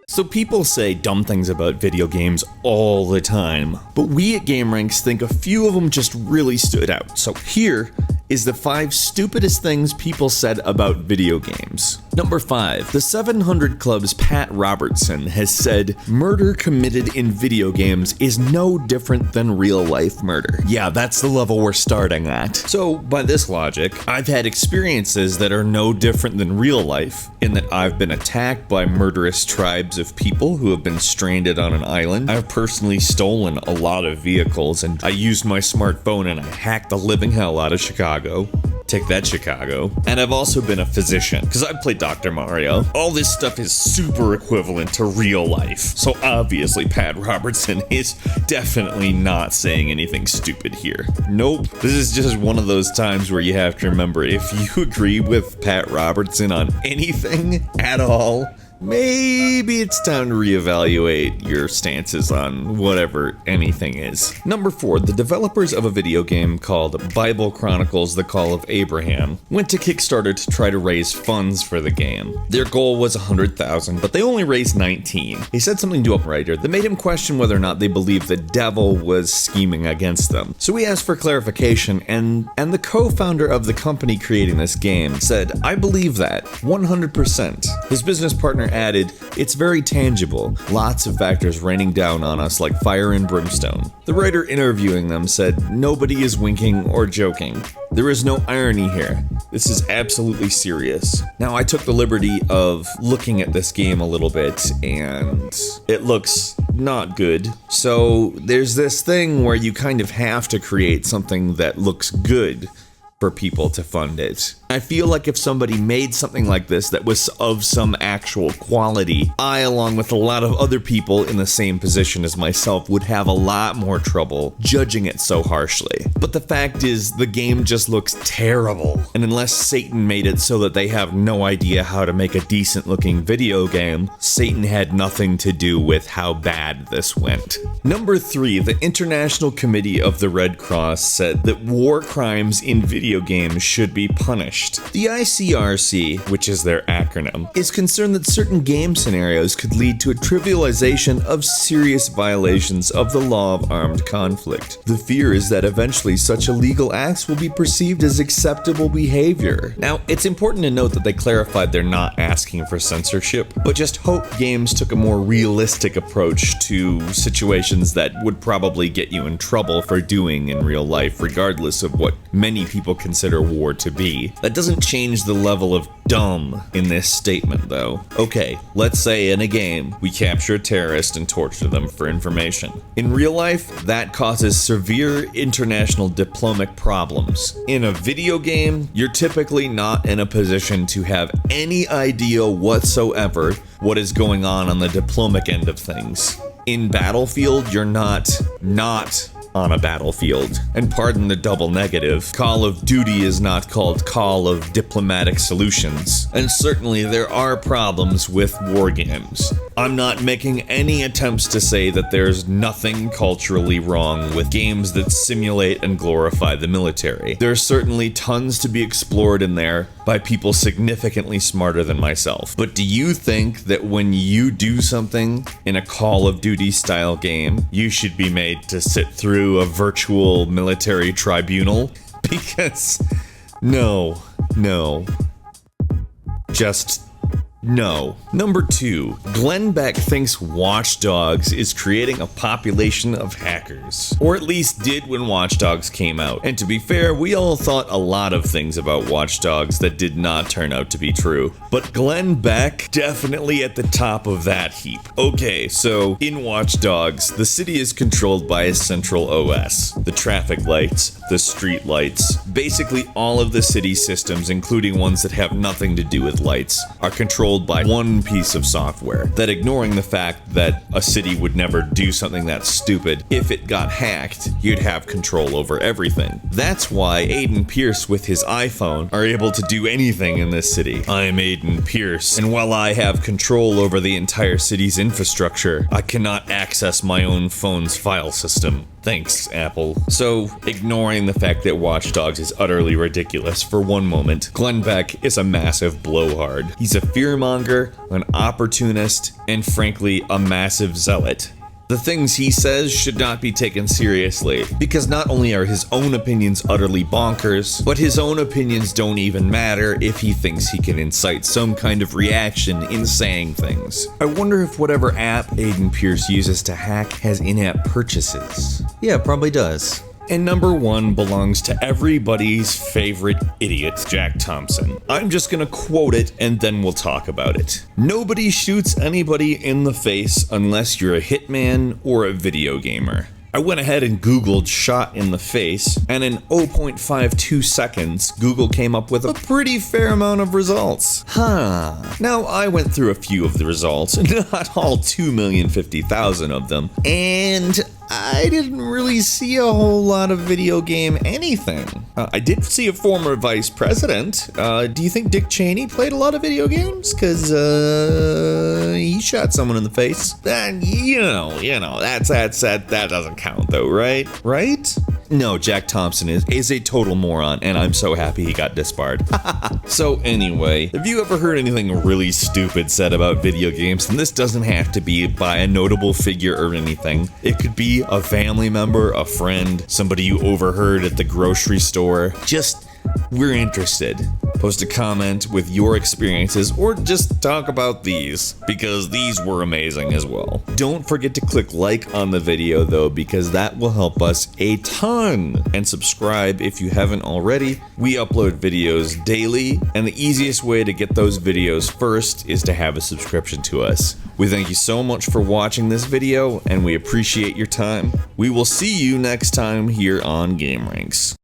So people say dumb things about video games all the time, but we at gameranx think a few of them just really stood out. So here is the 5 stupidest things people said about video games. Number 5. The 700 Club's Pat Robertson has said, murder committed in video games is no different than real-life murder. Yeah, that's the level we're starting at. So, by this logic, I've had experiences that are no different than real life, in that I've been attacked by murderous tribes of people who have been stranded on an island. I've personally stolen a lot of vehicles, and I used my smartphone and I hacked the living hell out of Chicago. Take that, Chicago. And I've also been a physician, because I played Dr. Mario. All this stuff is super equivalent to real life. So obviously Pat Robertson is definitely not saying anything stupid here. Nope. This is just one of those times where you have to remember, if you agree with Pat Robertson on anything at all, maybe it's time to reevaluate your stances on whatever anything is. Number 4, the developers of a video game called Bible Chronicles: The Call of Abraham went to Kickstarter to try to raise funds for the game. Their goal was $100,000, but they only raised $19,000. He said something to a writer that made him question whether or not they believed the devil was scheming against them. So we asked for clarification, and the co-founder of the company creating this game said, "I believe that 100%. His business partner added, "It's very tangible, lots of factors raining down on us like fire and brimstone." The writer interviewing them said, "Nobody is winking or joking. There is no irony here. This is absolutely serious." Now, I took the liberty of looking at this game a little bit, and it looks not good. So there's this thing where you kind of have to create something that looks good for people to fund it. I feel like if somebody made something like this that was of some actual quality, I, along with a lot of other people in the same position as myself, would have a lot more trouble judging it so harshly. But the fact is, the game just looks terrible. And unless Satan made it so that they have no idea how to make a decent looking video game, Satan had nothing to do with how bad this went. Number 3, the International Committee of the Red Cross said that war crimes in video games should be punished. The ICRC, which is their acronym, is concerned that certain game scenarios could lead to a trivialization of serious violations of the law of armed conflict. The fear is that eventually such illegal acts will be perceived as acceptable behavior. Now, it's important to note that they clarified they're not asking for censorship, but just hope games took a more realistic approach to situations that would probably get you in trouble for doing in real life, regardless of what many people consider war to be. That doesn't change the level of dumb in this statement, though. Okay, let's say in a game, we capture a terrorist and torture them for information. In real life, that causes severe international diplomatic problems. In a video game, you're typically not in a position to have any idea whatsoever what is going on the diplomatic end of things. In Battlefield, you're not on a battlefield. And pardon the double negative, Call of Duty is not called Call of Diplomatic Solutions. And certainly there are problems with war games. I'm not making any attempts to say that there's nothing culturally wrong with games that simulate and glorify the military. There's certainly tons to be explored in there by people significantly smarter than myself. But do you think that when you do something in a Call of Duty style game, you should be made to sit through a virtual military tribunal? Because no. Just no. Number 2, Glenn Beck thinks Watch Dogs is creating a population of hackers. Or at least did when Watch Dogs came out. And to be fair, we all thought a lot of things about Watch Dogs that did not turn out to be true. But Glenn Beck, definitely at the top of that heap. Okay, so in Watch Dogs, the city is controlled by a central OS. The traffic lights, the street lights, basically all of the city systems, including ones that have nothing to do with lights, are controlled by one piece of software, that ignoring the fact that a city would never do something that stupid, if it got hacked, you'd have control over everything. That's why Aiden Pierce with his iPhone are able to do anything in this city. I'm Aiden Pierce, and while I have control over the entire city's infrastructure, I cannot access my own phone's file system. Thanks, Apple. So, ignoring the fact that Watch Dogs is utterly ridiculous for one moment, Glenn Beck is a massive blowhard. He's a fearmonger, an opportunist, and frankly, a massive zealot. The things he says should not be taken seriously, because not only are his own opinions utterly bonkers, but his own opinions don't even matter if he thinks he can incite some kind of reaction in saying things. I wonder if whatever app Aiden Pierce uses to hack has in-app purchases. Yeah, probably does. And number 1 belongs to everybody's favorite idiot, Jack Thompson. I'm just gonna quote it and then we'll talk about it. Nobody shoots anybody in the face unless you're a hitman or a video gamer. I went ahead and Googled shot in the face, and in 0.52 seconds, Google came up with a pretty fair amount of results. Now, I went through a few of the results, not all 2,050,000 of them, and I didn't really see a whole lot of video game anything. I did see a former vice president. Do you think Dick Cheney played a lot of video games? Cause, he shot someone in the face. And, that doesn't count though, right? Right? No, Jack Thompson is a total moron, and I'm so happy he got disbarred. So anyway, have you ever heard anything really stupid said about video games? And this doesn't have to be by a notable figure or anything. It could be a family member, a friend, somebody you overheard at the grocery store. Just, we're interested. Post a comment with your experiences or just talk about these, because these were amazing as well. Don't forget to click like on the video though, because that will help us a ton. And subscribe if you haven't already. We upload videos daily, and the easiest way to get those videos first is to have a subscription to us. We thank you so much for watching this video, and we appreciate your time. We will see you next time here on gameranx.